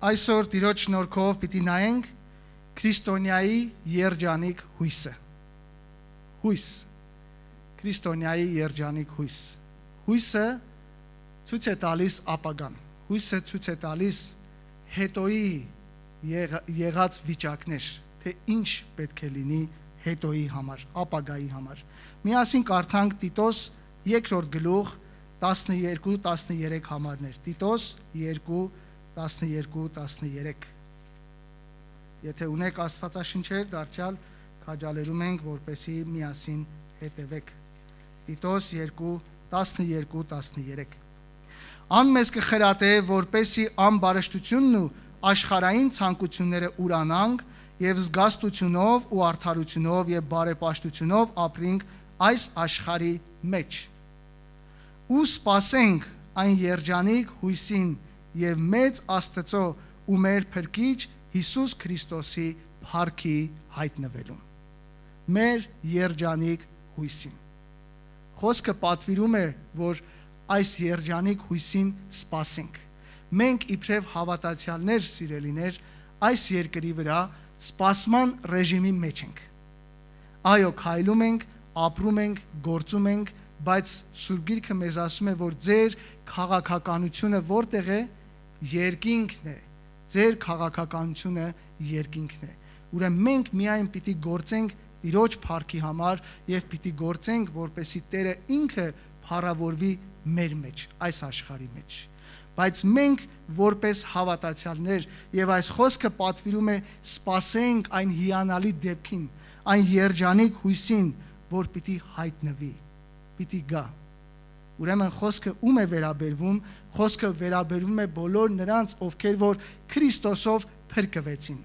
Այսօր Տիրոջ շնորհքով պիտի նայենք քրիստոնյայի երջանիկ հույսը։ Հույս։ Քրիստոնյայի երջանիկ հույս։ Հույսը ցույց է տալիս ապագան։ Հույսը ցույց է տալիս հետոյի եղած վիճակներ, թե ինչ պետք է լինի հետոյի համար, ապագայի համար։ Միասին կարդանք Տիտոս 2-րդ գլուխ 12-13 համարներ։ Տիտոս 2:12-13։ Եթե ունեք Աստվածաշնչեր, դարձյալ քաջալերում ենք, որպեսզի միասին հետևեք։ Տիտոս 2:12-13։ Ան մեզ կխրատե, որպեսզի ամբարշտությունն ու աշխարհային ցանկությունները ուրանանք եւ զգաստությունով ու արդարությունով եւ բարեպաշտությունով ապրենք այս աշխարհի մեջ։ Ու սպասենք այն երջանիկ հույսին եւ մեծ Աստծո ու մեր Փրկիչ Հիսուս Քրիստոսի փառքի հայտնվելուն։ Մեր երջանիկ հույսին։ Խոսքը պատվիրում է, որ այս երջանիկ հույսին սպասենք։ Մենք իբրև հավատացյալներ, սիրելիներ, այս երկրի վրա սպասման ռեժիմի մեջ ենք։ Այո, քայլում ենք, ապրում ենք, գործում ենք, բայց Սուրբ Գիրքը մեզ ասում է, որ ձեր քաղաքականությունը որտեղ է, երկինքն է։ Ձեր քաղաքականությունը երկինքն է։ Ուրեմն մենք միայն պիտի գործենք Տիրոջ փառքի համար եւ պիտի գործենք, որպեսզի Տերը ինքը փառավորվի մեր մեջ, այս աշխարհի մեջ։ Բայց մենք որպես հավատացյալներ եւ այս խոսքը պատվիրում է սпасենք այն հիանալի դեպքին, այն երջանիկ հույսին, որ պիտի հայտնվի, պիտի գա։ Ուրեմն խոսքը ում է վերաբերվում, խոսքը վերաբերվում է բոլոր նրանց, ովքեր որ Քրիստոսով փրկվեցին,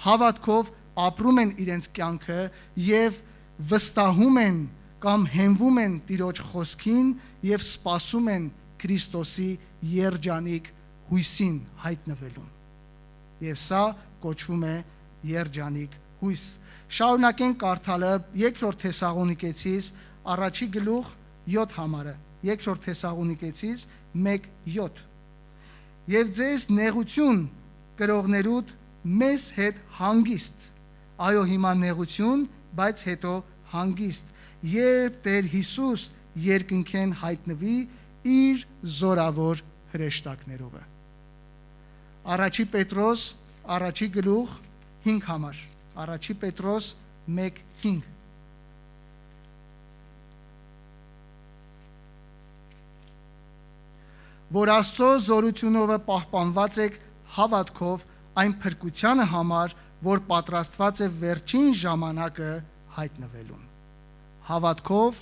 հավատքով ապրում են իրենց կյանքը եւ վստահում են կամ հենվում են Տիրոջ խոսքին եւ սպասում են Քրիստոսի երջանիկ հույսին հայտնվելուն։ Եվ սա կոչվում է երջանիկ հույս։ Շարունակենք կարդալը 2-րդ Թեսաղոնիկեցիս 1 գլուխ 7 համարը։ 2-րդ Թեսաղոնիկեցիս 1:7։ Եվ ձեզ նեղություն կրողներուդ մեզ հետ հանգիստ։ Այո, հիմա նեղություն, բայց հետո հանգիստ, երբ Տեր Հիսուս երկնքեն հայտնվի իր զորավոր հրեշտակներով։ 1 Պետրոս 1 գլուխ 5 համար։ 1 Պետրոս 1:5։ Որ Աստծո զորությունով պահպանված եք հավատքով այն փրկությանը համար, որ պատրաստված է վերջին ժամանակը հայտնվելուն։ Հավատքով,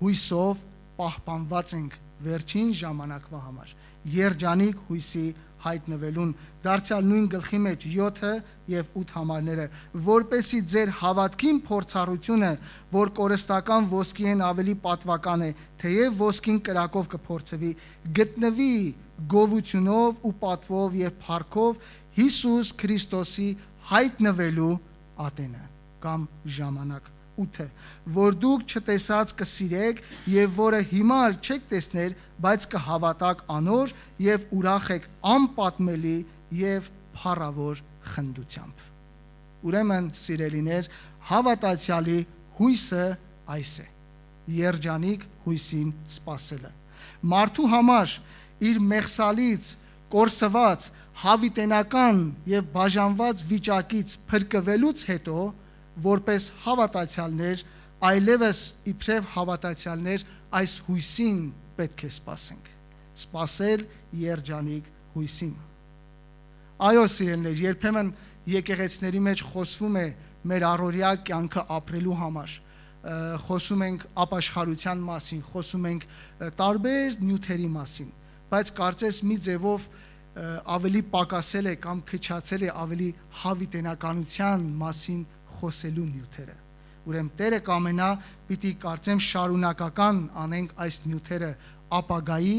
հույսով պահպանված ենք վերջին ժամանակվա համար, երջանիկ հույսի հայտնվելուն, դարձյալ նույն գլխի մեջ 7 եւ 8 համարները, որպեսի ձեր հավատքին փորձառությունը, որ կորստական ոսկիեն ավելի պատվական է, թեև ոսկին կրակով կփորձվի, գտնվի գովությունով ու պատվով եւ փառքով Հիսուս Քրիստոսի հայտնվելու ատենը կամ ժամանակ 8, որ դուք չտեսած կսիրեք եւ որը հիմա չեք տեսներ, բայց կհավատաք անոր եւ ուրախ եք անպատմելի եւ փառավոր խնդությամբ։ Ուրեմն, սիրելիներ, հավատացյալի հույսը այս է. երջանիկ հույսին սпасելը։ Մարդու համար իր մեղսալից, կորսված, հավիտենական եւ բաժանված վիճակից փրկվելուց հետո որպես հավատացյալներ, այլևս իբրև հավատացյալներ այս հույսին պետք է սпасենք։ Սпасել երջանիկ հույսին։ Այո, սիրելիներ, երբեմն եկեղեցիների մեջ խոսվում է մեր առօրյա կյանքը ապրելու համար, խոսում ենք ապաշխարության մասին, խոսում ենք տարբեր նյութերի մասին, բայց կարծես մի ձևով ավելի պակասել է կամ քչացել է ավելի հավիտենականության մասին խոսելու նյութերը։ Ուրեմն Տերը կամենա պիտի կարծեմ շարունակական անենք այս նյութերը ապագայի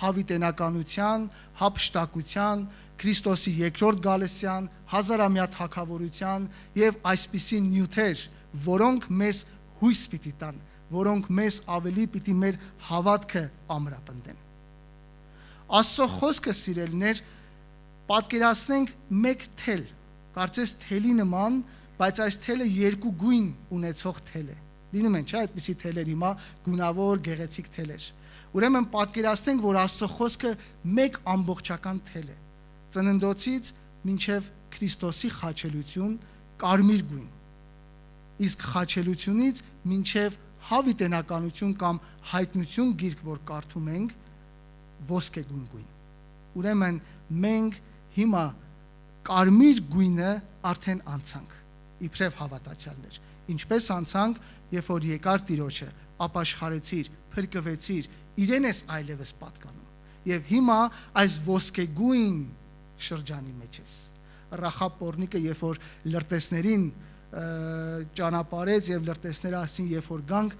հավիտենականության, հափշտակության, Քրիստոսի երկրորդ գալստյան, հազարամյա թագավորության եւ այսպիսի նյութեր, որոնք մեզ հույս պիտի տան, որոնք մեզ ավելի պիտի մեր հավատքը ամրապնդեն։ Աստծո խոսքը, սիրելիներ, պատկերացնենք մեկ թել, կարծես թելի նման, բայց այս թելը երկու գույն ունեցող թել է։ Լինում են, չէ՞, այդպիսի թելեր հիմա գունավոր, գեղեցիկ թելեր։ Ուրեմն պատկերացնենք, որ Աստծո խոսքը մեկ ամբողջական թել է։ Ծննդոցից մինչև Քրիստոսի խաչելություն կարմիր գույն։ Իսկ խաչելությունից մինչև հավիտենականություն կամ հայտնություն գիրք, որ կարդում ենք, ոսկեգույն գույն։ Ուրեմն մենք հիմա կարմիր գույնը արդեն անցանք, իբրև հավատացյալներ։ Ինչպես անցանք, երբ որ եկար Տիրոջը, ապաշխարեցիր, փրկվեցիր, իրեն ես այլևս պատկանում։ Եվ հիմա այս ոսկեգույն շրջանի մեջ ես։ Ռախաբ պոռնիկը, երբ որ լրտեսներին ճանապարհեց եւ լրտեսները ասին, երբ որ գանք,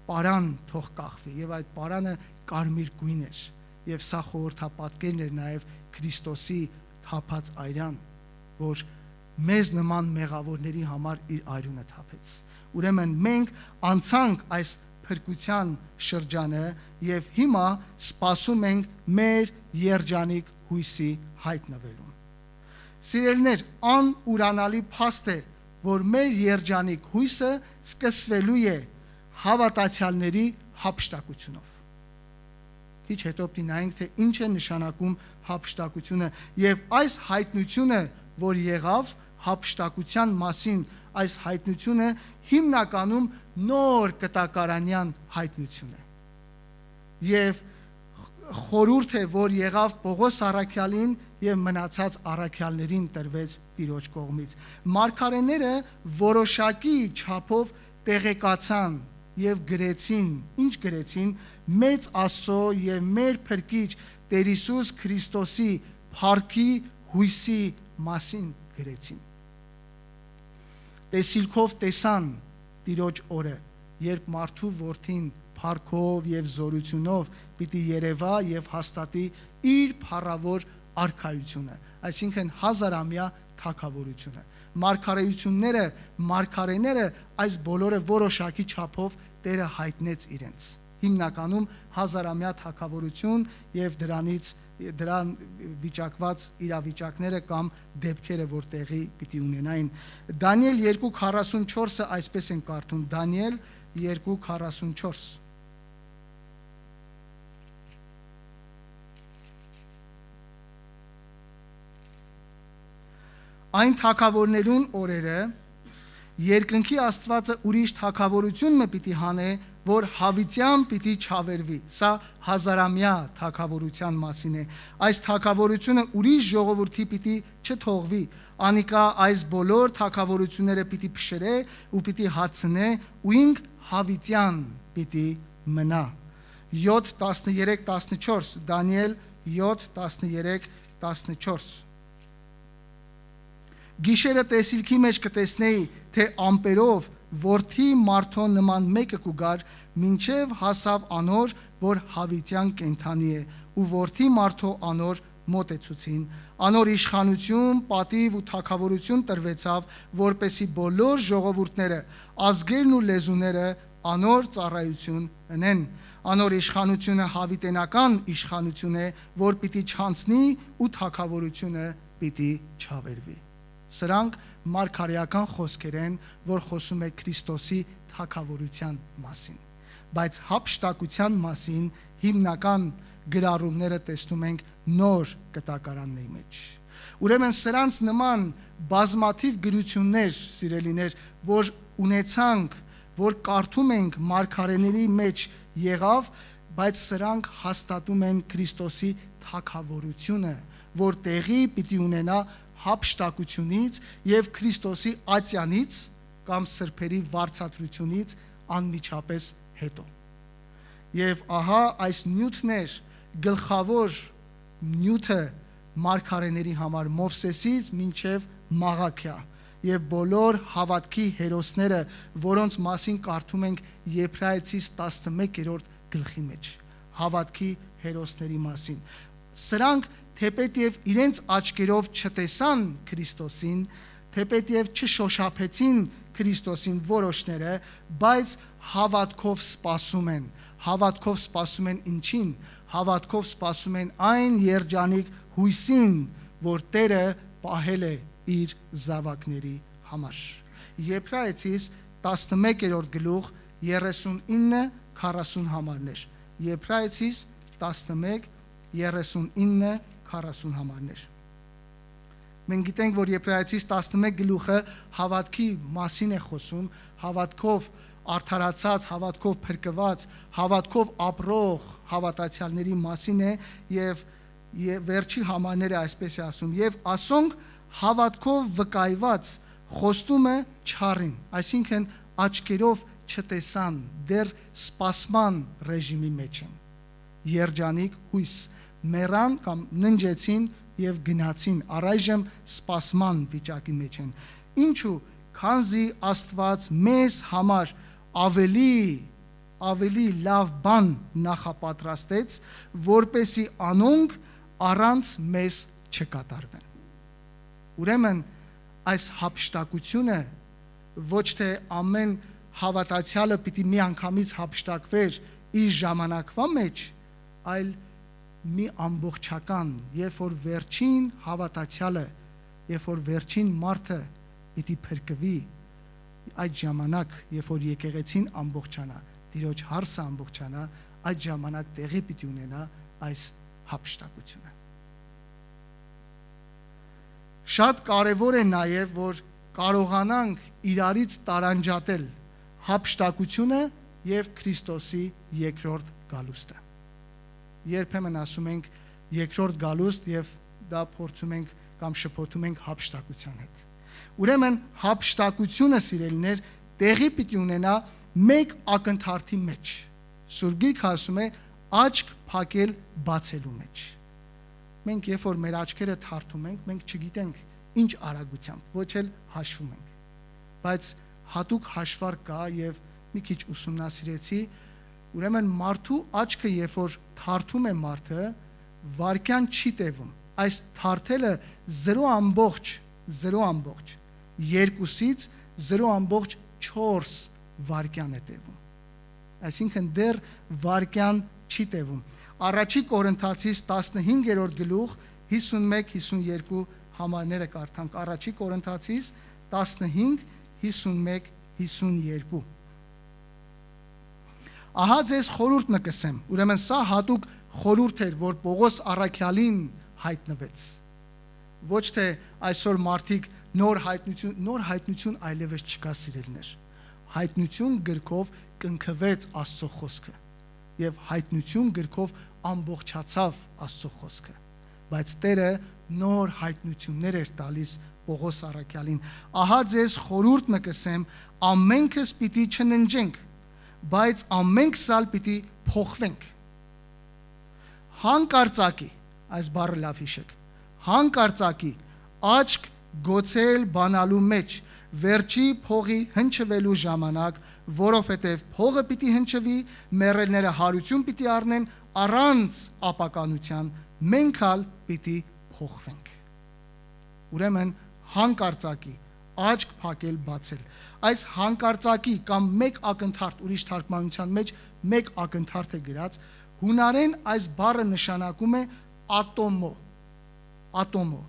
պարան թող կախվի, եւ այդ պարանը կարմիր գույն էր, եւ սա խորհրդապատկերն էր նաեւ Քրիստոսի թափած այրան, որ մեզ նման մեղավորների համար իր այրունը թափեց։ Ուրեմն մենք անցանք այս փրկության շրջանը եւ հիմա սպասում ենք մեր երջանիկ հույսի հայտնվելուն։ Սիրելիներ, անուրանալի փաստ է, որ մեր երջանիկ հույսը սկսվելու է հավատացյալների հափշտակությունով։ Քիչ հետո պիտի նայենք, թե ինչ է նշանակում հափշտակությունը, եւ այս հայտնությունը, որ եղավ հափշտակության մասին, այս հայտնությունը հիմնականում նոր կտակարանյան հայտնություն է։ Եվ խորհուրդ է, որ եղավ Պողոս առաքյալին եւ մնացած առաքյալներին տրվեց Տիրոջ կողմից։ Մարգարեները որոշակի չափով տեղեկացան եւ գրեցին, ինչ գրեցին, մեծ Աստծո եւ մեր Փրկիչ Տեր Հիսուս Քրիստոսի փառքի հույսի մասին գրեցին։ Տեսիլքով տեսան Տիրոջ օրը, երբ մարդու որդին փառքով եւ զորությունով պիտի երևա եւ հաստատի իր փառավոր արքայությունը, այսինքն հազարամյա թագավորությունը։ Մարգարեները այս բոլորը որոշակի չափով Տերը հայտնեց իրենց։ Հիմնականում հազարամյա թագավորություն եւ դրան վիճակված իրավիճակները կամ դեպքերը, որ տեղի պիտի ունենային։ Դանիել 2:44-ը այսպես են կարդում, Դանիել 2:44։ Այն թագավորներուն օրերը երկնքի Աստվածը ուրիշ թագավորություն պիտի հանե, որ հավիտյան պիտի չավերվի։ Սա հազարամյա թագավորության մասին է։ Այս թագավորությունը ուրիշ ժողովրդի պիտի չթողվի։ Անիկա այս բոլոր թագավորությունները պիտի փշրե ու պիտի հացնե, ու ինք հավիտյան պիտի մնա։ 7:13-14 Դանիել 7:13-14 Գիշերը տեսիլքի մեջ կտեսնեի, թե ամպերով որդի մարդո նման մեկը կուգար, մինչև հասավ անոր, որ հավիտյան կենթանի է, ու որդի մարդո անոր մոտեցուցին, անոր իշխանություն, պատիվ ու թագավորություն տրվեցավ, որպեսի բոլոր ժողովուրդները, ազգերն ու լեզուները անոր ծառայություն ընեն։ Անոր իշխանությունը հավիտենական իշխանություն է, որ պիտի չանցնի ու թագավորությունը պիտի չավերվի։ Սրանք մարգարեական խոսքեր են, որ խոսում է Քրիստոսի թագավորության մասին, բայց հափշտակության մասին հիմնական գրառումները տեսնում ենք նոր կտակարանների մեջ։ Ուրեմն սրանց նման բազմաթիվ գրություններ, սիրելիներ, որ ունեցանք, որ կարդում ենք մարգարեների մեջ եղավ, բայց սրանք հաստատում են Քրիստոսի թագավորությունը, որ տեղի պիտի ունենա հափշտակությունից եւ Քրիստոսի ատյանից կամ սրբերի վարձատրությունից անմիջապես հետո։ Եվ ահա այս նյութներ, գլխավոր նյութը մարգարեների համար Մովսեսից մինչև Մաղաքիա եւ բոլոր հավատքի հերոսները, որոնց մասին կարդում ենք Եբրայեցիս 11-րդ գլխի մեջ, հավատքի հերոսների մասին։ Սրանք թեպետև իրենց աչքերով չտեսան Քրիստոսին, թեպետև չշոշափեցին Քրիստոսին որոշները, բայց հավատքով սպասում են։ Հավատքով սպասում են ինչին։ Հավատքով սպասում են այն երջանիկ հույսին, որ Տերը պահել է իր զավակների համար։ Եբրայեցիս 11-րդ գլուխ 39-40 համարներ։ Եբրայեցիս 11:39-40 համարներ։ Մենք գիտենք, որ Եբրայեցիս 11 գլուխը հավատքի մասին է խոսում, հավատքով արդարացած, հավատքով փրկված, հավատքով ապրող հավատացյալների մասին է եւ վերջի համարները այսպես է ասում. եւ ասոնք հավատքով վկայված խոստումը չառին, այսինքն աչքերով չտեսան, դեռ սպասման ռեժիմի մեջ են, երջանիկ հույս, մեռան կամ ննջեցին եւ գնացին, առայժմ սպասման վիճակի մեջ են։ Ինչու? Քանզի Աստված մեզ համար ավելի լավ բան նախապատրաստեց, որպեսի անոնք առանց մեզ չկատարվեն։ Ուրեմն այս հափշտակությունը ոչ թե ամեն հավատացյալը պիտի միանգամից հափշտակվեր իր ժամանակվա մեջ, այլ մի ամբողջական, երբ որ վերջին հավատացյալը, երբ որ վերջին մարդը պիտի փրկվի, այդ ժամանակ, երբ որ եկեղեցին ամբողջանա, Տիրոջ հարսը ամբողջանա, այդ ժամանակ տեղի պիտի ունենա այս հափշտակությունը։ Շատ կարևոր է նաև, որ կարողանանք իրարից տարանջատել հափշտակությունը եւ Քրիստոսի երկրորդ գալուստը։ Երբեմն ասում ենք երկրորդ գալուստ եւ դա փորձում ենք կամ շփոթում ենք հափշտակության հետ։ Ուրեմն հափշտակությունը, սիրելիներ, տեղի պիտի ունենա մեկ ակնթարթի մեջ։ Սուրբ Գիրքը ասում է աչք փակել բացելու մեջ։ Մենք երբ որ մեր աչքերը թարթում ենք, մենք չգիտենք ինչ արագությամբ, ոչ էլ հաշվում ենք։ Բայց հատուկ հաշվարկ կա եւ մի քիչ ուսումնասիրեցի, ուրեմն մարդու աչքը երբ որ թարթում է մարդը, վարքյան չի տևում։ Այս թարթելը 0.2-ից 0.4 վարքյան է տևում։ Այսինքն դեռ վարքյան չի տևում։ Առաջի Կորինթացիս 15-րդ գլուխ 51-52 համարները կարդանք։ Առաջի Կորինթացիս 15:51-52։ Ահա ձեզ խորհուրդ մը կսեմ։ Ուրեմն սա հատուկ խորհուրդ էր, որ Պողոս առաքյալին հայտնվեց։ Ոչ թե այսօր մարդիկ նոր հայտնություն այլևս չկա, սիրելիներ։ Հայտնություն գրքով կնքվեց Աստծո խոսքը եւ հայտնություն գրքով ամբողջացավ Աստծո խոսքը, բայց Տերը նոր հայտնություններ էր տալիս Պողոս առաքյալին։ Ահա ձեզ խորհուրդ մը կսեմ, ամենքս պիտի չննջենք, բայց ամենքս ալ պիտի փոխվենք։ Հանկարծակի, այս բառը լավ հիշեք, հանկարծակի աչք գոցել բանալու մեջ, վերջի փողի հնչվելու ժամանակ, որովհետև փողը պիտի հնչվի, մեռելները հարություն պիտի առնեն, առանց ապականության, մենք ալ պիտի փոխվենք։ Ուրեմն հանկարծակի աչք փակել բացել։ Այս հանկարծակի կամ մեկ ակնթարթ, ուրիշ թարգմանության մեջ մեկ ակնթարթ է գրած, հունարեն այս բառը նշանակում է ատոմո,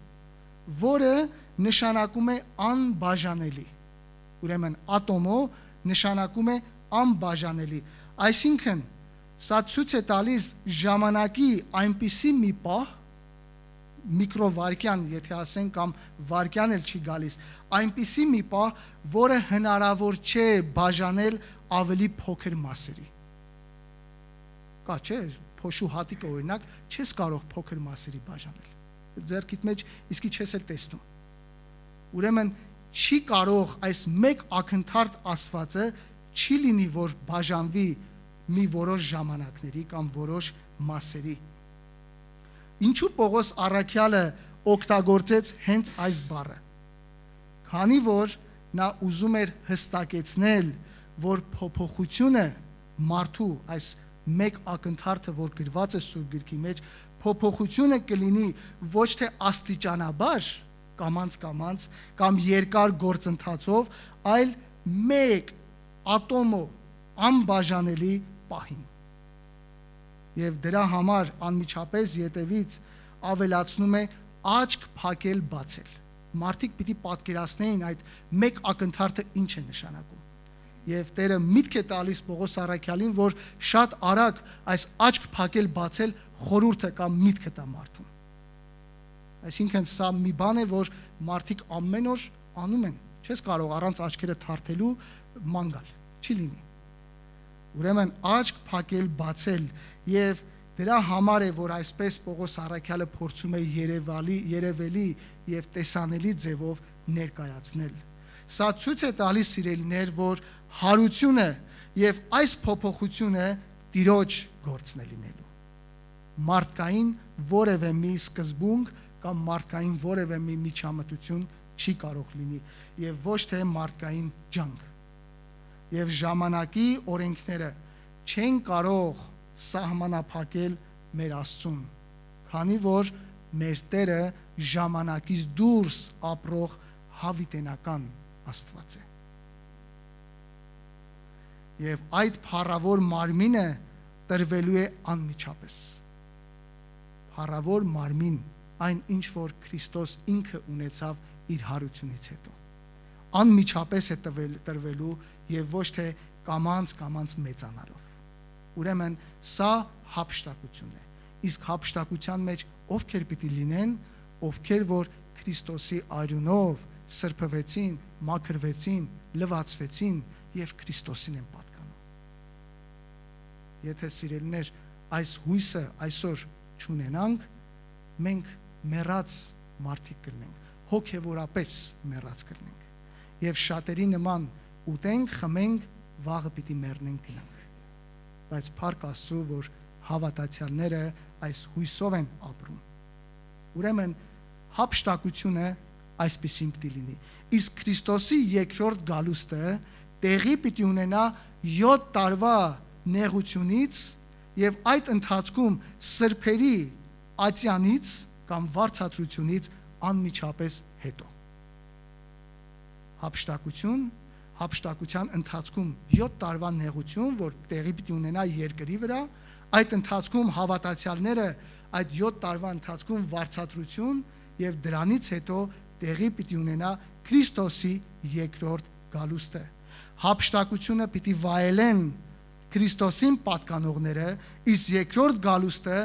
որը նշանակում է անբաժանելի։ Ուրեմն ատոմո նշանակում է անբաժանելի։ Այսինքն սա ցույց է տալիս ժամանակի այնպիսի մի պահ, միկրովարկյան, եթե ասենք, կամ վարկյան էլ չի գալիս, այնպիսի մի պահ, որը հնարավոր չէ բաժանել ավելի փոքր մասերի։ Կա, չէ, փոշու հատիկը օրինակ չես կարող փոքր մասերի բաժանել։ Ձեռքիդ մեջ իսկի չես էլ տեսնում։ Ուրեմն չի կարող այս մեկ ակնթարթ ասվածը չի լինի, որ բաժանվի մի որոշ ժամանակների կամ որոշ մասերի։ Ինչու Պողոս առաքյալը օգտագործեց հենց այս բառը։ Քանի որ նա ուզում էր հստակեցնել, որ փոփոխությունը մարդու այս մեկ ակնթարթը, որ գրված է Սուրբ Գրքի մեջ, փոփոխությունը կլինի ոչ թե աստիճանաբար, կամաց կամ երկար գործընթացով, այլ մեկ ատոմո անբաժանելի պահին։ Եվ դրա համար անմիջապես ետևից ավելացնում է աչք փակել բացել։ Մարդիկ պիտի պատկերացնեին այդ մեկ ակնթարթը ինչ է նշանակում։ Եվ Տերը միտք է տալիս Պողոս առաքյալին, որ շատ արագ այս աչք փակել բացել խորհուրդը կամ միտքը տա մարդուն։ Այսինքն սա մի բան է, որ մարդիկ ամեն օր անում են։ Չես կարող առանց աչքերը թարթելու ման գալ, չի լինի։ Ուրեմն աչք փակել բացել, եւ դրա համար է, որ այսպես Պողոս առաքյալը փորձում է երևելի եւ տեսանելի ձևով ներկայացնել։ Սա ցույց է տալիս, սիրելիներ, որ հարությունը եւ այս փոփոխությունը Տիրոջ գործն է լինելու։ Մարդկային որևէ մի սկզբունք կամ մարդկային որևէ մի միջամտություն չի կարող լինի եւ ոչ թե մարդկային ջանք։ Եվ ժամանակի օրենքները չեն կարող սահմանափակել մեր Աստծուն, քանի որ մեր Տերը ժամանակից դուրս ապրող հավիտենական Աստված է։ Եվ այդ փառավոր մարմինը տրվելու է անմիջապես։ Փառավոր մարմին, այն ինչ որ Քրիստոս ինքը ունեցավ իր հարությունից հետո։ Անմիջապես է տրվելու եւ ոչ թե կամաց մեծանալով։ Ուրեմն սա հափշտակություն է։ Իսկ հափշտակության մեջ ովքեր պիտի լինեն, ովքեր որ Քրիստոսի արյունով սրբվեցին, մաքրվեցին, լվացվեցին եւ Քրիստոսին են պատկանում։ Եթե սիրելիներ այս հույսը այսօր չունենանք, մենք մեռած մարդիկ կլինենք, հոգեվորապես մեռած կլինենք եւ շատերի նման ուտենք, խմենք, վաղը պիտի մեռնենք գնանք։ Բայց փառք Աստծո, որ հավատացյալները այս հույսով են ապրում։ Ուրեմն հափշտակությունը այսպեսին պիտի լինի։ Իսկ Քրիստոսի երկրորդ գալուստը տեղի պիտի ունենա 7 տարվա նեղությունից եւ այդ ընթացքում սրբերի ատյանից կամ վարձատրությունից անմիջապես հետո։ Հափշտակության ընթացքում 7 տարվա նեղություն, որ տեղի պիտի ունենա երկրի վրա, այդ ընթացքում հավատացյալները այդ 7 տարվա ընթացքում վարձատրություն եւ դրանից հետո տեղի պիտի ունենա Քրիստոսի երկրորդ գալուստը։ Հափշտակությունը պիտի վայելեն Քրիստոսին պատկանողները, իսկ երկրորդ գալուստը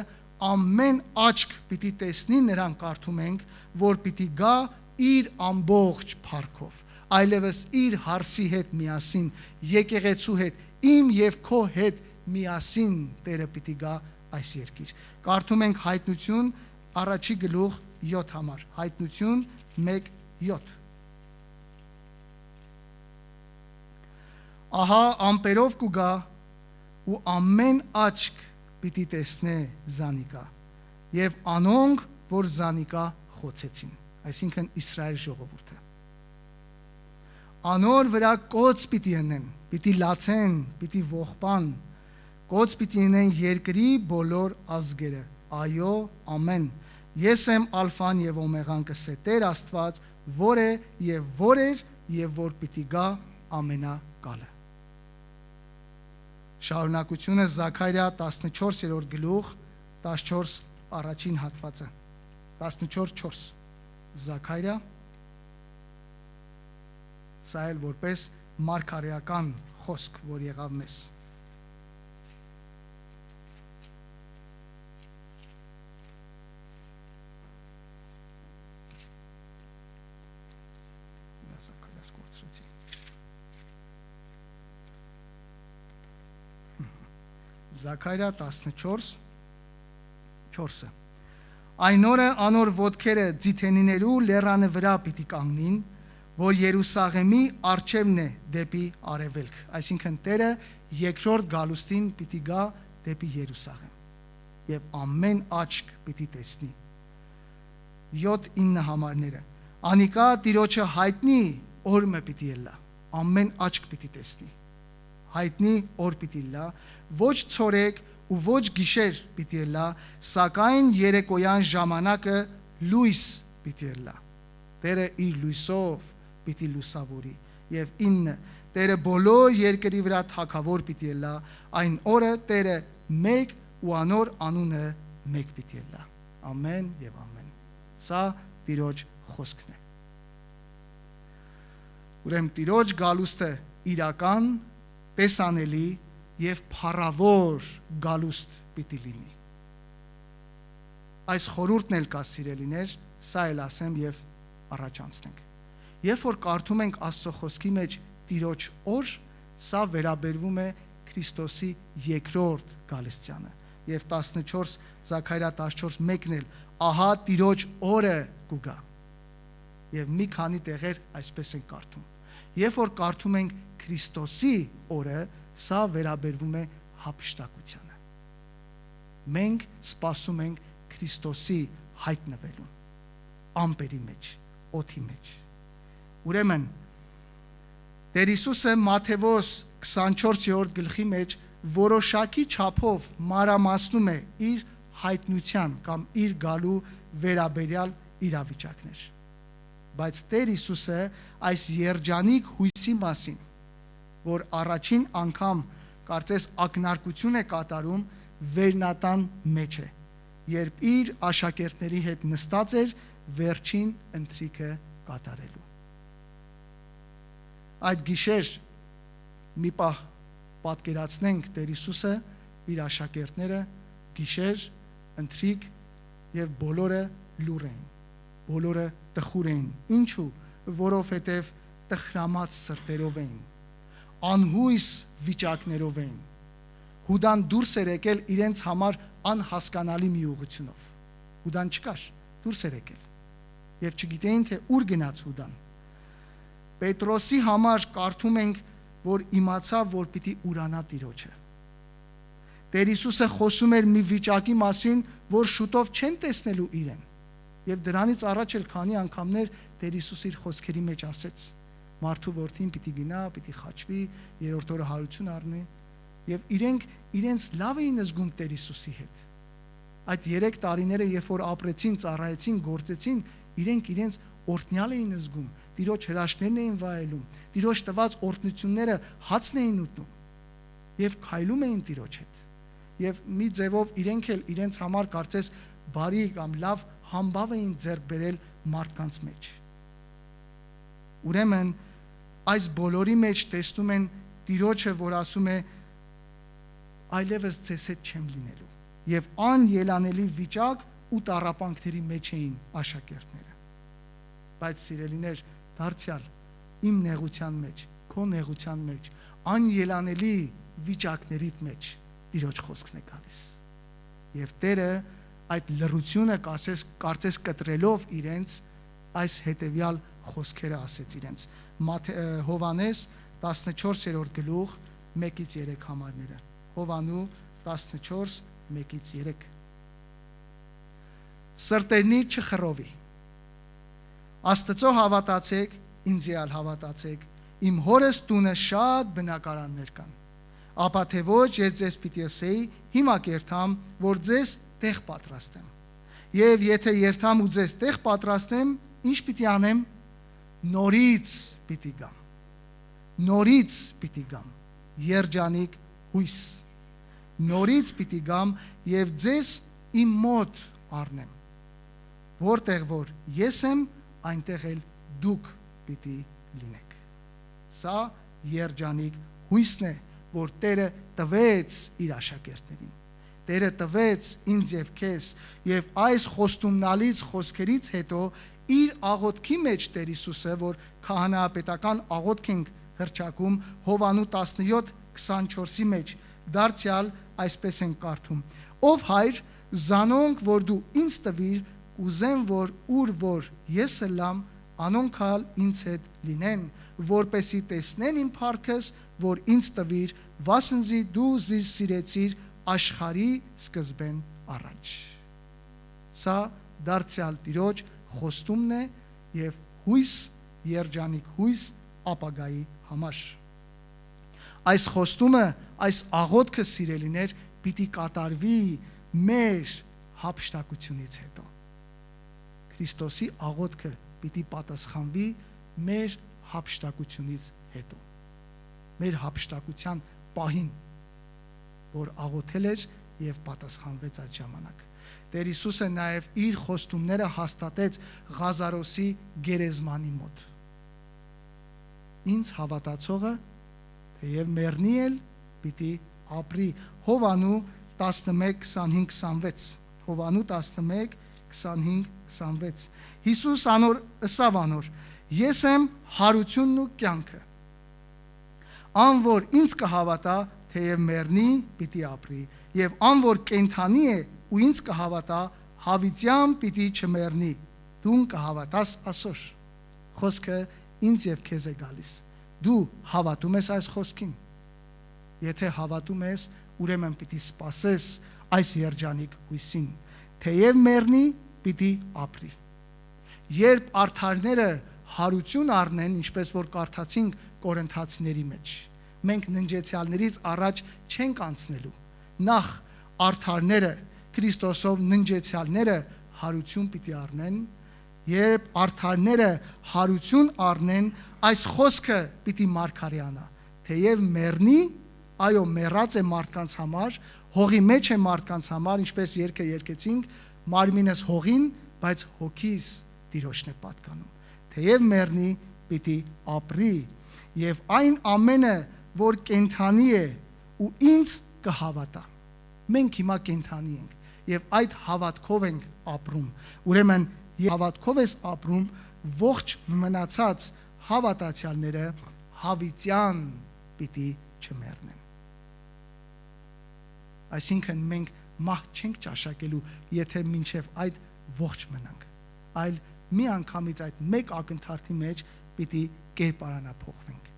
ամեն աչք պիտի տեսնի նրան, կարդում ենք, որ պիտի գա իր ամբողջ փառքով, այլևս իր հարսի հետ միասին, եկեղեցու հետ, իմ եւ քո հետ միասին Տերը պիտի գա այս երկիր։ Կարդում ենք Հայտնություն առաջի գլուխ 7 համար, Հայտնություն 1:7։ Ահա ամպերով կուգա ու ամեն աչք պիտի տեսնե Զանիկա եւ անոնք, որ Զանիկա խոցեցին, այսինքն Իսրայել ժողովուրդը։ Անոր վրա կոց պիտի ընեն, պիտի լացեն, պիտի ողբան, կոց պիտի ընեն երկրի բոլոր ազգերը։ Այո, ամեն։ Ես եմ ալֆան եւ օմեգան, կսե Տեր Աստված, որ է եւ որ էր եւ որ պիտի գա ամենակալը։ Շարունակությունը Զաքարիա 14-րդ գլուխ 14 առաջին հատվածը 14:4 Զաքարիա, սա էլ որպես մարգարեական խոսք, որ եղավ մեզ։ Զաքարիա 14:4 Այն օրը անոր ոտքերը ձիթենիներու լեռանը վրա պիտի կանգնին, որ Երուսաղեմի արջևն է դեպի արևելք, այսինքն Տերը երկրորդ գալուստին պիտի գա դեպի Երուսաղեմ եւ ամեն աչք պիտի տեսնի։ 7-9 համարները անիկա Տիրոջը հայտնի օրը պիտի ելա, ամեն աչք պիտի տեսնի, հայտնի օր պիտի լա, ոչ ցորեկ ու ոչ գիշեր պիտի ելա, սակայն երեկոյան ժամանակը լույս պիտի ելա։ Տերը իր լույսով պիտի լուսավորի եւ 9 Տերը բոլոր երկրի վրա թագավոր պիտի ելա, այն օրը Տերը մեկ ու անոր անունը մեկ պիտի ելա։ Ամեն եւ ամեն։ Սա Տիրոջ խոսքն է։ Ուրեմն Տիրոջ գալուստը իրական, տեսանելի եւ փառավոր գալուստ պիտի լինի։ Այս խորհուրդն էլ կա, սիրելիներ, սա էլ ասեմ եւ առաջանցնենք։ Երբ որ կարդում ենք Աստծո խոսքի մեջ Տիրոջ օր, սա վերաբերվում է Քրիստոսի երկրորդ գալստյանը։ Եվ 14 Զաքարիա 14:1-ն էլ ահա Տիրոջ օրը կուգա։ Եվ մի քանի տեղեր այսպես են կարդում։ Երբ որ կարդում ենք Քրիստոսի օրը, սա վերաբերվում է հափշտակությանը։ Մենք սպասում ենք Քրիստոսի հայտնվելուն ամպերի մեջ, օդի մեջ։ Ուրեմն Տեր Հիսուսը Մատթեոս 24-րդ գլխի մեջ որոշակի չափով մանրամասնում է իր հայտնության կամ իր գալու վերաբերյալ իրավիճակներ։ Բայց Տեր Հիսուսը այս երջանիկ հույսի մասին, որ առաջին անգամ կարծես ակնարկություն է կատարում, վերնատան մեջ է, երբ իր աշակերտների հետ նստած էր վերջին ընթրիքը կատարելու։ Այդ գիշեր մի պահ պատկերացնենք Տեր Հիսուսը, իր աշակերտները գիշեր, ընթրիք եւ բոլորը լուր էին, բոլորը տխուր էին։ Ինչու? Որովհետեւ տխրամած սրտերով էին, անհույս վիճակներով էին։ Հուդան դուրս էր եկել իրենց համար անհասկանալի մի ուղղությունով։ Հուդան չկար, դուրս էր եկել։ Եվ չգիտեին, թե ուր գնաց Հուդան։ Պետրոսի համար կարդում ենք, որ իմացավ, որ պիտի ուրանա Տիրոջը։ Տեր Հիսուսը խոսում էր մի վիճակի մասին, որ շուտով չեն տեսնելու իրեն։ Եվ դրանից առաջ էլ քանի անգամներ Տեր Հիսուս իր խոսքերի մեջ ասեց. Մարդու որդին պիտի գնա, պիտի խաչվի, երրորդ օրը հարություն առնի։ Եվ իրենց լավ էին զգում Տեր Հիսուսի հետ։ Այդ 3 տարիները, երբ որ ապրեցին, ծառայեցին, գործեցին, իրենց օրհնյալ էին զգում, Տիրոջ հրաշքներն էին վայելում, Տիրոջ տված օրհնությունները հացն էին ուտում եւ քայլում էին Տիրոջ հետ։ Եվ մի ձևով իրենք էլ իրենց համար կարծես բարի կամ լավ համբավ էին ձեռք բերել մարդկանց մեջ։ Ուրեմն այս բոլորի մեջ տեսնում են Տիրոջը, որ ասում է այլևս ձեզ հետ չեմ լինելու։ Եվ անելանելի վիճակ ու տառապանքների մեջ էին աշակերտները։ Բայց սիրելիներ, դարձյալ իմ նեղության մեջ, քո նեղության մեջ, անելանելի վիճակներիդ մեջ Տիրոջ խոսքն է գալիս։ Եվ Տերը այդ լռությունը կարծես կտրելով իրենց այս հետևյալ խոսքերը ասեց իրենց։ Հովանես 14-րդ գլուխ 1-3 համարները։ Հովանու 14:1-3 Սրտերնի չխռովի։ Աստծո հավատացեք, ինձ էլ հավատացեք, իմ հորս տունը շատ բնակարաններ կան։ Ապա թե ոչ, ես ձեզ պիտի ասեի, հիմա կերթամ, որ ձեզ տեղ պատրաստեմ։ Եվ եթե երթամ ու ձեզ տեղ պատրաստեմ, ինչ պիտի անեմ։ Նորից պիտի գամ։ Նորից պիտի գամ։ Երջանիկ հույս։ Նորից պիտի գամ եւ ձեզ իմ մոտ առնեմ։ Որտեղ որ ես եմ, այնտեղ էլ դուք պիտի լինեք։ Սա երջանիկ հույսն է, որ Տերը տվեց իր աշակերտներին։ Տերը տվեց ինձ եւ քեզ, եւ այս խոստումնալից խոսքերից հետո իր աղոթքի մեջ Տեր Հիսուսը, որ քահանայապետական աղոթք ենք հռչակում Հովանու 17:24-ի մեջ, դարձյալ այսպես են կարդում. Ով Հայր, զանոնք, որ դու ինձ տվիր, կուզեմ, որ ուր որ ես լամ, անոնքալ ինձ հետ լինեն, որպեսի տեսնեն իմ փառքս, որ ինձ տվիր, վասնզի դու զիր սիրեցիր աշխարհի սկզբեն առաջ։ Սա դարձյալ Տիրոջ խոստումն է եւ հույս, երջանիկ հույս ապագայի համար։ Այս խոստումը, այս աղոթքը, սիրելիներ, պիտի կատարվի մեր հափշտակությունից հետո։ Քրիստոսի աղոթքը պիտի պատասխանվի մեր հափշտակությունից հետո։ Մեր հափշտակության պահին, որ աղոթել էր եւ պատասխանվեց այդ ժամանակ։ Տեր Հիսուսը նաև իր խոստումները հաստատեց Ղազարոսի գերեզմանի մոտ։ Ինձ հավատացողը թեև մեռնի էլ պիտի ապրի։ Հովանու 11:25-26 Հովանու 11:25-26 Հիսուս անոր ըսավ անոր. Ես եմ հարությունն ու կյանքը։ Ան որ ինձ կհավատա, թեև մեռնի, պիտի ապրի, եւ ան որ կենդանի է ու ինձ կհավատա, հավիտյան պիտի չմեռնի։ Դու կհավատաս ասոր։ Խոսքը ինձ եւ քեզ է գալիս։ Դու հավատում ես այս խոսքին։ Եթե հավատում ես, ուրեմն պիտի սպասես այս երջանիկ հույսին, թեև մեռնի, պիտի ապրի։ Երբ արդարները հարություն առնեն, ինչպես որ կարդացինք Կորինթացիների մեջ, մենք ննջեցյալներից առաջ չենք անցնելու։ Նախ արդարները Քրիստոսով ննջեցյալները հարություն պիտի առնեն, երբ արդարները հարություն առնեն, այս խոսքը պիտի մարգարեանա, թեև մեռնի, այո, մեռած է մարդկանց համար, հողի մեջ է մարդկանց համար, ինչպես երգը երգեցինք, մարմինս հողին, բայց հոգիս Տիրոջն է պատկանում։ Թեև մեռնի, պիտի ապրի, եւ այն ամենը, որ կենդանի է ու ինձ կհավատա։ Մենք հիմա կենդանի ենք եւ այդ հավատքով ենք ապրում։ Ուրեմն հավատքով ես ապրում, ողջ մնացած հավատացյալները հավիտյան պիտի չմեռնեն։ Այսինքն մենք մահ չենք ճաշակելու, եթե մինչև այդ ողջ մնանք, այլ մի անգամից այդ մեկ ակնթարթի մեջ պիտի կերպարանափոխվենք։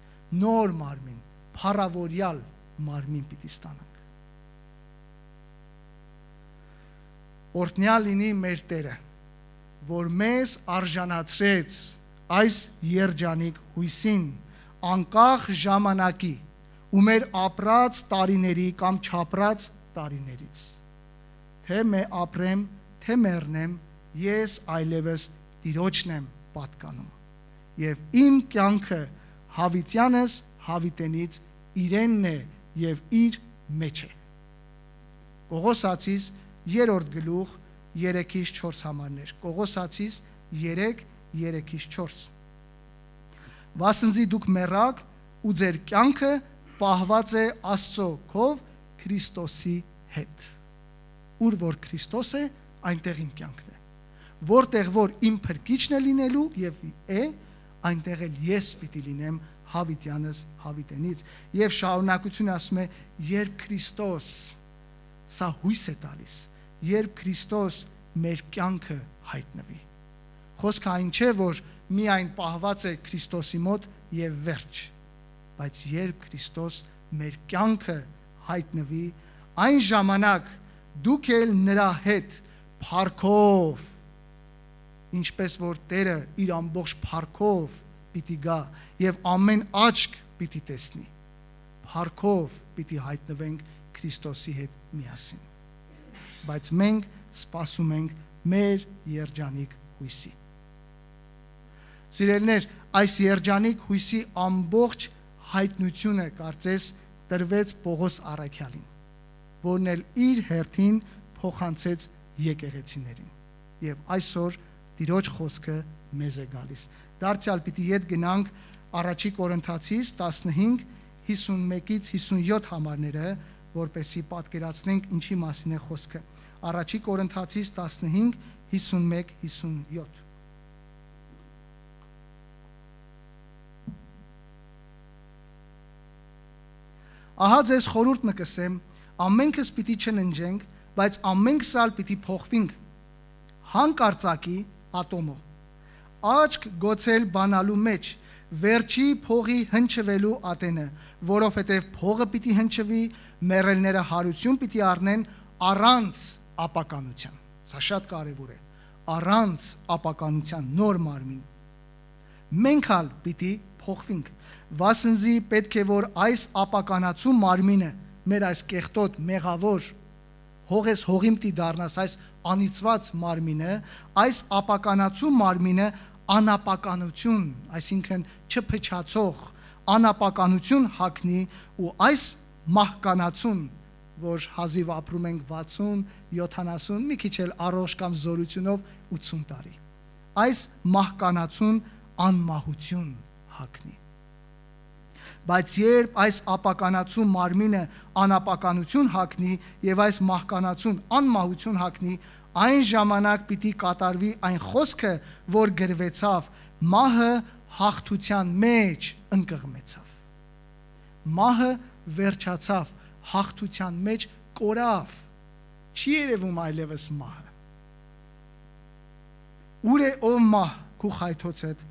Նոր մարմին, փառավորյալ մարմին պիտի ստանանք։ Օրհնյալ լինի մեր Տերը, որ մեզ արժանացրեց այս երջանիկ հույսին, անկախ ժամանակի ու մեր ապրած տարիների կամ չապրած տարիներից։ Թե մե ապրեմ, թե մեռնեմ, ես այլևս Տիրոջն եմ պատկանում, եւ իմ կյանքը հավիտյանս հավիտենից իրենն է եւ իր մեջ է։ Կողոսացիս 3-րդ գլուխ 3-4 համարներ։ Կողոսացիս 3:3-4 Վասնզի դուք մեռաք ու ձեր կյանքը պահված է Աստծո քով Քրիստոսի հետ։ Ուր որ Քրիստոս է, այնտեղ իմ կյանքն է։ Որտեղ որ իմ փրկիչն է լինելու եւ է, այնտեղ էլ ես պիտի լինեմ հավիտյանս հավիտենից։ Եվ շարունակությունը ասում է, երբ Քրիստոս, սա հույս է տալիս, երբ Քրիստոս մեր կյանքը հայտնվի։ Խոսքը այն չէ, որ միայն պահված է Քրիստոսի մոտ եւ վերջ, բայց երբ Քրիստոս մեր կյանքը հայտնվի, այն ժամանակ դուք էլ նրա հետ փառքով, ինչպես որ Տերը իր ամբողջ փառքով պիտի գա եւ ամեն աչք պիտի տեսնի, փառքով պիտի հայտնվենք Քրիստոսի հետ միասին։ Բայց մենք սպասում ենք մեր երջանիկ հույսի։ Սիրելիներ, այս երջանիկ հույսի ամբողջ հայտնությունը կարծես տրվեց Պողոս առաքյալին, որն էլ իր հերթին փոխանցեց եկեղեցիներին։ Եվ այսօր Տիրոջ խոսքը մեզ է գալիս։ Դարձյալ պիտի ետ գնանք Առաջի Կորինթացիս 15:51-57 համարները, որպեսզի պատկերացնենք ինչի մասին է խոսքը։ Առաջի Կորինթացիս 15:51-57 Ահա ձեզ խորհուրդ մը կսեմ, ամենքս պիտի չննջենք, բայց ամենքս ալ պիտի փոխվենք հանկարծակի ատոմով, աչք գոցել բանալու մեջ, վերջի փողի հնչվելու ատենը, որովհետև փողը պիտի հնչվի, մեռելները հարություն պիտի առնեն առանց ապականության։ Սա շատ կարևոր է, առանց ապականության նոր մարմին։ Մենք ալ պիտի փոխվենք, վասնզի պետք է որ այս ապականացու մարմինը, մեր այս կեղտոտ, մեղավոր, հողես հողիմ պիտի դառնաս այս անիծված մարմինը, այս ապականացու մարմինը անապականություն, այսինքն չփչացող անապականություն հագնի ու այս մահկանացուն որ հազիվ ապրում ենք 60, 70, մի քիչ էլ առողջ կամ զորությունով 80 տարի։ Այս մահկանացուն անմահություն հագնի։ Բայց երբ այս ապականացու մարմինը անապականություն հագնի եւ այս մահկանացուն անմահություն հագնի, այն ժամանակ պիտի կատարվի այն խոսքը, որ գրվեցավ. մահը հաղթության մեջ ընկղմեցավ։ Մահը վերջացավ, հաղթության մեջ կորավ։ Չի երևում այլևս մահը։ Ուր է ով մահ քու խայթոցդ,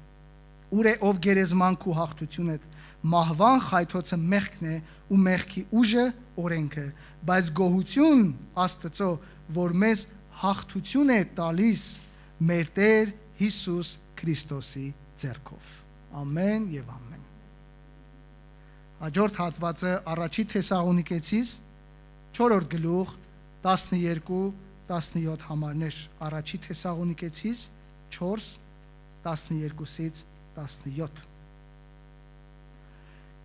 ուր է ով գերեզման քու հաղթությունդ, մահվան խայթոցը մեղքն է ու մեղքի ուժը օրենքը, բայց գոհություն Աստծո, որ մեզ հաղթություն է տալիս մեր Տեր Հիսուս Քրիստոսի ձեռքով։ Ամեն եւ ամեն։ Հաջորդ հատվածը առաջի Թեսաղոնիկեցիս 4-րդ գլուխ 12-17 համարներ, առաջի Թեսաղոնիկեցիս 4:12-ից 17։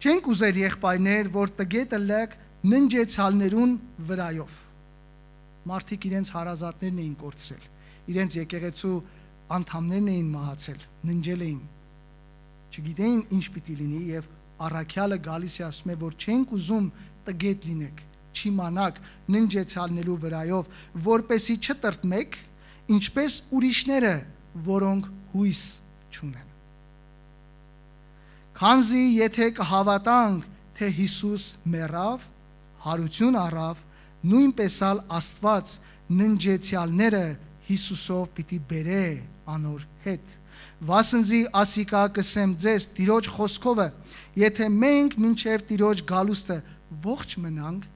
Չենք ուզեր եղբայրներ, որ տգետը լեք ննջեցյալներուն վրայով։ Մարդիկ իրենց հարազատներն էին կորցրել, իրենց եկեղեցու անդամներն էին մահացել, ննջել էին, չգիտեին ինչ պիտի լինի, եւ առաքյալը գալիս է ասում է, որ չենք ուզում տգետ լինեք, չիմանաք ննջեցյալներու վրայով, որպեսի չտրտմեք, ինչպես ուրիշները, որոնք հույս չունեն։ Քանզի եթե կհավատանք, թե Հիսուս մեռավ, հարություն առավ, նույնպես ալ Աստված ննջեցյալները Հիսուսով պիտի բերե անոր հետ։ Վասնզի ասիկա կսեմ ձեզ Տիրոջ խոսքովը, եթե մենք մինչև Տիրոջ գալուստը ողջ մնանք,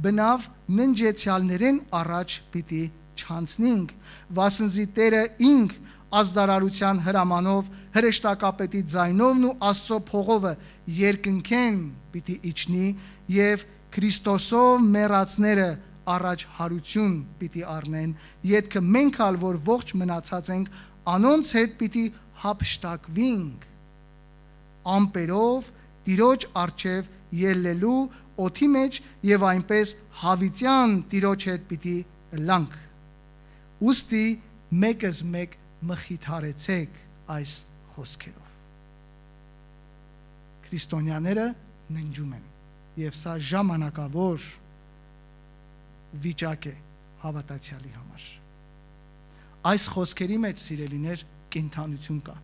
բնավ ննջեցյալներեն առաջ պիտի չանցնենք, վասնզի Տերը ինք ազդարարության հրամանով, հրեշտակապետի ձայնովն ու Աստծո փողովը երկնքեն պիտի իջնի եւ Քրիստոսով մեռածները առաջ հարություն պիտի առնեն, ետքը մենք ալ որ ողջ մնացած ենք, անոնց հետ պիտի հափշտակվինք ամպերով Տիրոջ առջև ելլելու օդի մեջ եւ այնպես հավիտյան Տիրոջ հետ պիտի լանք։ Ուստի մեկս մեկ մխիթարեցեք այս խոսքերով։ Քրիստոնյաները ննջում են եւ սա ժամանակավոր վիճակ է հավատացյալի համար։ Այս խոսքերի մեջ, սիրելիներ, կենթանություն կա։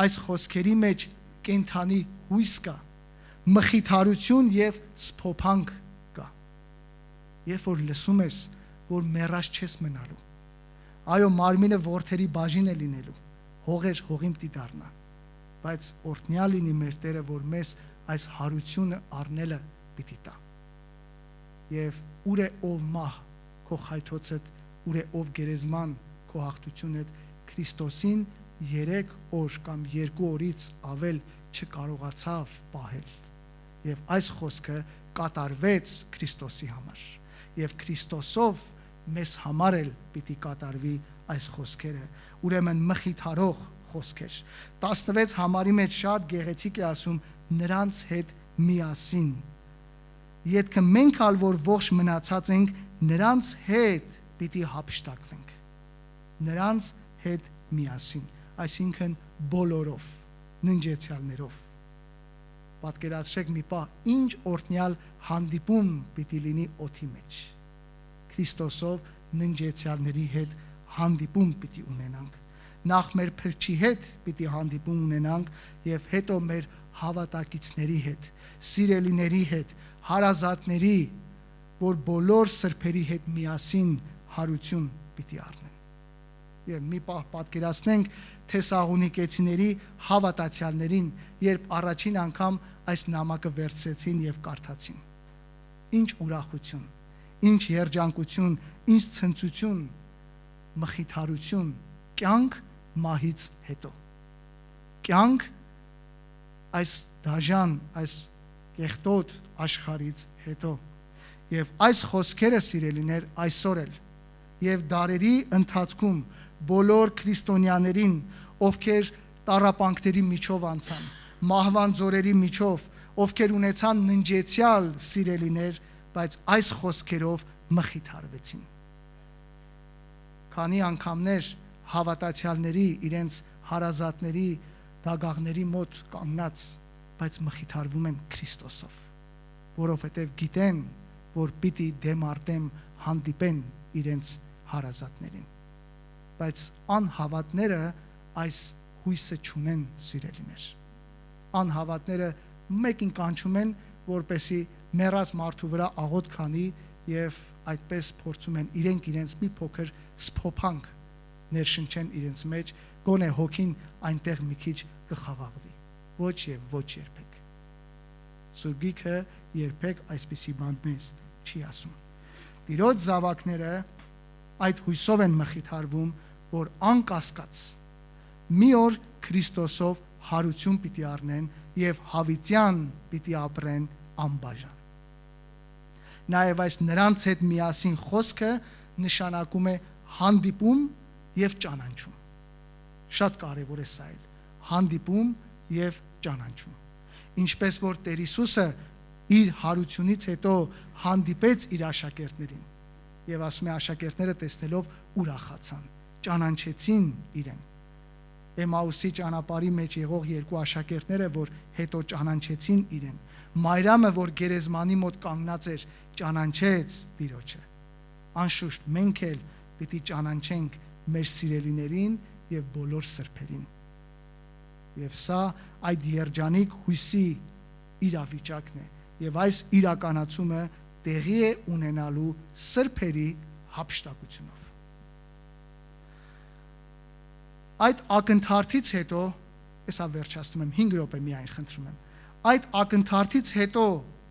Այս խոսքերի մեջ կենթանի հույս կա, մխիթարություն եւ սփոփանք կա։ Երբ որ լսում ես, որ մեռած չես մնալու, այո, մարմինը որդերի բաժին է լինելու, հողեր հողին պիտի դառնա, բայց օրհնյալ լինի մեր Տերը, որ մեզ այս հարությունը առնելը պիտի տա։ Եվ ուր է ով մահ քո խայթոցդ, ուր է ով գերեզման քո հաղթությունդ, Քրիստոսին 3 օր կամ 2 օրից ավել չկարողացավ պահել։ Եվ այս խոսքը կատարվեց Քրիստոսի համար։ Եվ Քրիստոսով մեզ համար էլ պիտի կատարվի այս խոսքերը, ուրեմն մխիթարող խոսքեր։ 16 համարի մեջ շատ գեղեցիկ է ասում նրանց հետ միասին։ Ետքը մենք ալ որ ողջ մնացած ենք, նրանց հետ պիտի հափշտակվենք։ Նրանց հետ միասին, այսինքն բոլորով, ննջեցյալներով։ Պատկերացրեք մի պահ, ինչ օրհնյալ հանդիպում պիտի լինի օդի մեջ։ Քրիստոսով ննջեցյալների հետ հանդիպում պիտի ունենանք։ Նախ մեր փրկչի հետ պիտի հանդիպում ունենանք եւ հետո մեր հավատակիցների հետ, սիրելիների հետ, հարազատների, որ բոլոր սրբերի հետ միասին հարություն պիտի առնեն։ Եվ մի պահ պատկերացնենք Թեսաղոնիկեցիների հավատացյալներին, երբ առաջին անգամ այս նամակը վերցրեցին եւ կարդացին։ Ինչ ուրախություն, ինչ երջանկություն, ինչ ցնծություն, մխիթարություն, կյանք մահից հետո։ Կյանք այս դաժան, այս կեղտոտ աշխարհից հետո։ Եվ այս խոսքերը, սիրելիներ, այսօր էլ եւ դարերի ընթացքում բոլոր քրիստոնյաներին, ովքեր տառապանքների միջով անցան, մահվան ձորերի միջով, ովքեր ունեցան ննջեցյալ սիրելիներ, բայց այս խոսքերով մխիթարվեցին։ Քանի անգամներ հավատացյալների իրենց հարազատների դագաղների մոտ կանգնած, բայց մխիթարվում են Քրիստոսով, որովհետև գիտեն, որ պիտի դեմ առ դեմ հանդիպեն իրենց հարազատներին։ Բայց անհավատները այս հույսը չունեն, սիրելիներ։ Անհավատները մեկին կանչում են, որպեսի մեռած մարդու վրա աղոտ քանի եւ այդպես փորձում են իրենց մի փոքր սփոփանք ներշնչեն իրենց մեջ, գոնե հոգին այնտեղ մի քիչ կխաղաղվի։ Ոչ եւ ոչ երբեք։ Սուրբ Գիրքը երբեք այսպիսի բան մեզ չի ասում։ Տիրոջ զավակները այդ հույսով են մխիթարվում, որ անկասկած մի օր Քրիստոսով հարություն պիտի առնեն եւ հավիտյան պիտի ապրեն անբաժան։ Նաեւ այս նրանց հետ միասին խոսքը նշանակում է հանդիպում եւ ճանաչում։ Շատ կարեւոր է սա էլ, հանդիպում եւ ճանաչում։ Ինչպես որ Տեր Հիսուսը իր հարությունից հետո հանդիպեց իր աշակերտներին եւ ասում է աշակերտները տեսնելով ուրախացան, ճանաչեցին իրեն։ Էմաուսի ճանապարհի մեջ եղող երկու աշակերտները, որ հետո ճանաչեցին իրեն, Մայրամը, որ գերեզմանի մոտ կանգնած էր, ճանաչեց Տիրոջը։ Անշուշտ մենք էլ պիտի ճանաչենք մեր սիրելիներին եւ բոլոր սրբերին։ Եվ սա այդ երջանիկ հույսի իրավիճակն է, եւ այս իրականացումը տեղի է ունենալու սրբերի հափշտակությունով։ Այդ ակնթարթից հետո, հեսա վերջացնում եմ 5 րոպե միայն խնդրում եմ։ Այդ ակնթարթից հետո,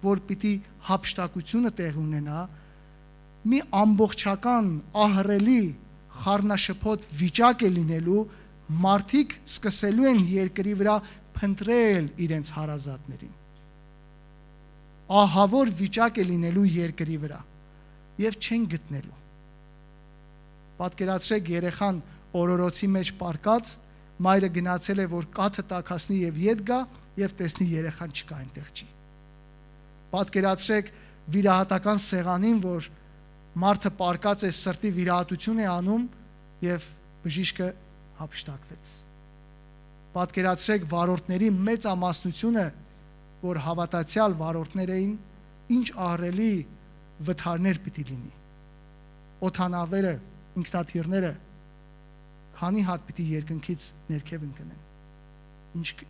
որ պիտի հափշտակությունը տեղի ունենա, մի ամբողջական ահռելի խառնաշփոթ վիճակ է լինելու, մարդիկ սկսելու են երկրի վրա փնտրել իրենց հարազատներին։ Ահավոր վիճակ է լինելու երկրի վրա եւ չեն գտնելու։ Պատկերացրեք երեխան օրորոցի մեջ պարկած, մայրը գնացել է, որ կաթը տաքացնի եւ ետ գա եւ տեսնի երեխան չկա այնտեղ չի։ Պատկերացրեք վիրահատական սեղանին, որ մարդը պարկած է, սրտի վիրահատություն է անում եւ բժիշկը հափշտակվեց։ Պատկերացրեք վարորդների մեծամասնությունը, որ հավատացյալ վարորդներ էին, ինչ ահռելի վթարներ պիտի լինի։ Օդանավերը, ինքնաթիռները քանի հատ պիտի երկնքից ներքև ընկնեն։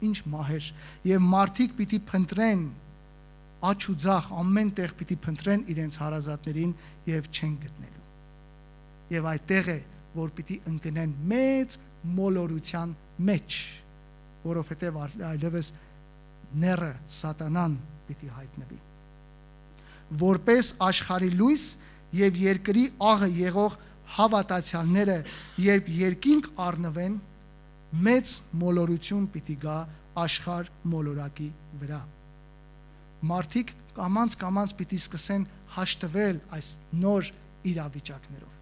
Ինչ մահեր, եւ մարդիկ պիտի փնտրեն աջ ու ձախ ամեն տեղ պիտի փնտրեն իրենց հարազատներին եւ չեն գտնելու։ Եվ այդտեղ է, որ պիտի ընկնեն մեծ մոլորության մեջ, որովհետեւ այլևս ները սատանան պիտի հայտնվի։ Որպես աշխարհի լույս եւ երկրի աղը եղող հավատացյալները, երբ երկինք առնվեն, մեծ մոլորություն պիտի գա աշխարհ մոլորակի վրա։ Մարդիկ կամաց պիտի սկսեն հաշտվել այս նոր իրավիճակներով։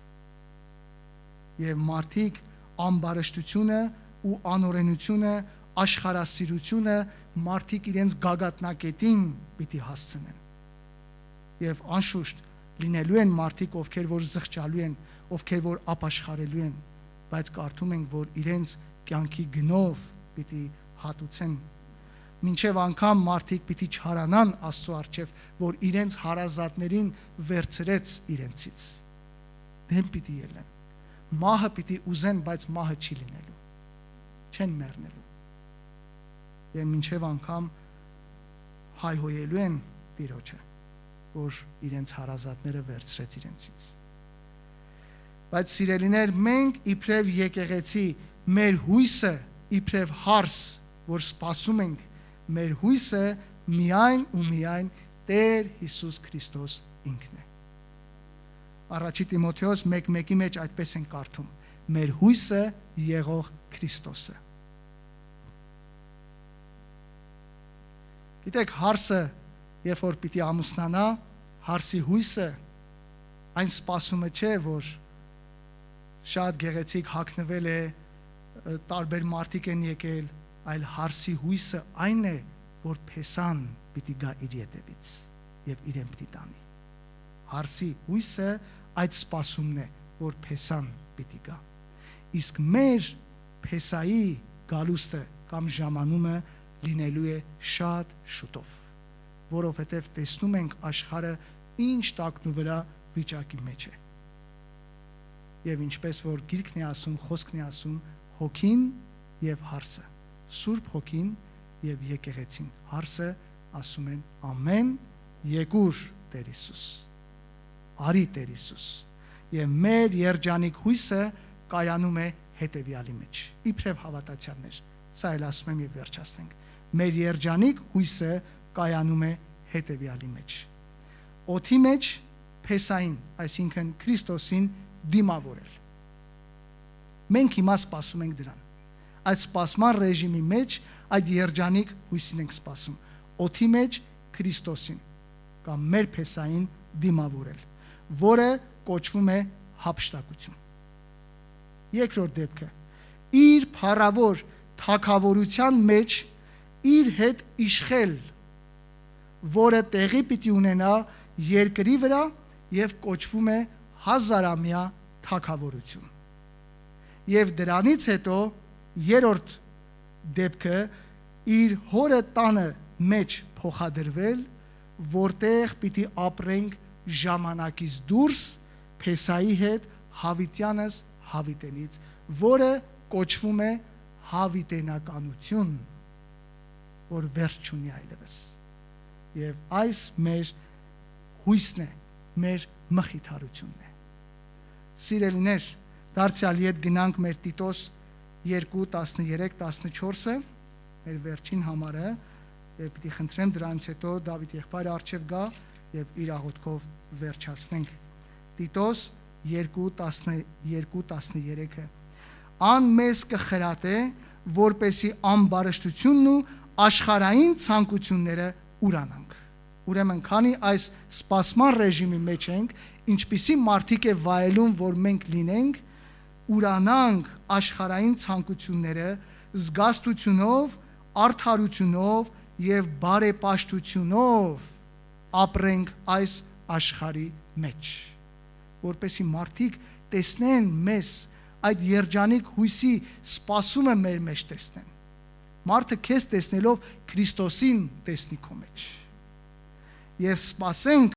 Եվ մարդիկ ամբարշտությունը ու անօրենությունը, աշխարհասիրությունը մարդիկ իրենց գագաթնակետին պիտի հասցնեն։ Եվ անշուշտ լինելու են մարդիկ, ովքեր որ զղջալու են, ովքեր որ ապաշխարելու են, բայց կարդում ենք, որ իրենց կյանքի գնով պիտի հատուցեն, մինչև անգամ մարդիկ պիտի չհարանան Աստծո առջև, որ իրենց հարազատներին վերցրեց իրենցից։ Դեմ պիտի ելեն։ Մահը պիտի ուզեն, բայց մահը չի լինելու, չեն մեռնելու։ Եվ մինչև անգամ հայհոյելու են Տիրոջը, որ իրենց հարազատները վերցրեց իրենցից։ Բայց սիրելիներ, մենք իբրև եկեղեցի, մեր հույսը իբրև հարս, որ սպասում ենք, մեր հույսը միայն ու միայն Տեր Հիսուս Քրիստոս ինքն է։ Առաջի Տիմոթեոս 1:1-ի մեջ այդպես են կարդում. մեր հույսը եղող Քրիստոսը։ Գիտեք, հարսը, երբ որ պիտի ամուսնանա, հարսի հույսը այն սպասումը չէ, որ շատ գեղեցիկ հագնվել է, տարբեր մարդիկ են եկել, այլ հարսի հույսը այն է, որ փեսան պիտի գա իր ետևից եւ իրեն պիտի տանի։ հարսի հույսը այդ սպասումն է, որ փեսան պիտի գա։ Իսկ մեր փեսայի գալուստը կամ ժամանումը լինելու է շատ շուտով, որովհետև տեսնում ենք աշխարհը ինչ տակնուվրա վիճակի մեջ է։ Եվ ինչպես որ գիրքն է ասում, խոսքն է ասում, հոգին եւ հարսը, Սուրբ հոգին եւ եկեղեցին, հարսը ասում են ամեն եկուր Տեր Հիսուս, արի Տեր Հիսուս, եւ մեր երջանիկ հույսը կայանում է հետեւյալի մեջ։ Իբրև հավատացյալներ, սա էլ ասում եմ եւ վերջացնենք։ Մեր երջանիկ հույսը կայանում է հետեւյալի մեջ։ Օդի մեջ փեսային, այսինքն Քրիստոսին դիմավորել։ Մենք հիմա սպասում ենք դրան։ Այդ սպասման ռեժիմի մեջ այդ երջանիկ հույսին ենք սպասում։ Օդի մեջ Քրիստոսին կամ մեր փեսային դիմավորել, որը կոչվում է հափշտակություն։ Երկրորդ դեպքը՝ իր փառավոր թագավորության մեջ իր հետ իշխել, որը տեղի պիտի ունենա երկրի վրա եւ կոչվում է հազարամյա թագավորություն։ Եվ դրանից հետո երրորդ դեպքը իր հորը տանը մեջ փոխադրվել, որտեղ պիտի ապրենք ժամանակից դուրս փեսայի հետ հավիտյանս հավիտենից, որը կոչվում է հավիտենականություն, որ վերջ չունի այլևս։ Եվ այս մեր հույսն է, մեր մխիթարությունն է։ Սիրելիներ, դարձյալ ետ գնանք մեր Տիտոս 2:13-14-ը, մեր վերջին համարը, եւ պիտի խնդրեմ դրանից հետո Դավիթ եղբայրը առջև գա եւ իր աղոթքով վերջացնենք։ Տիտոս 2:12-13-ը ան մեզ կխրատե, որպեսի ամբարշտությունն ու աշխարհային ցանկությունները ուրանանք։ Ուրեմն քանի այս սպասման ռեժիմի մեջ ենք, ինչպիսի մարդիկ է վայելում, որ մենք լինենք, ուրանանք աշխարհային ցանկությունները զգաստությունով, արդարությունով եւ բարեպաշտությունով ապրենք այս աշխարհի մեջ, որպեսի մարդիկ տեսնեն մեզ այդ երջանիկ հույսի սպասումը մեր մեջ տեսնեն։ Մարդը քեզ տեսնելով Քրիստոսին տեսնի քո մեջ։ Եվ սպասենք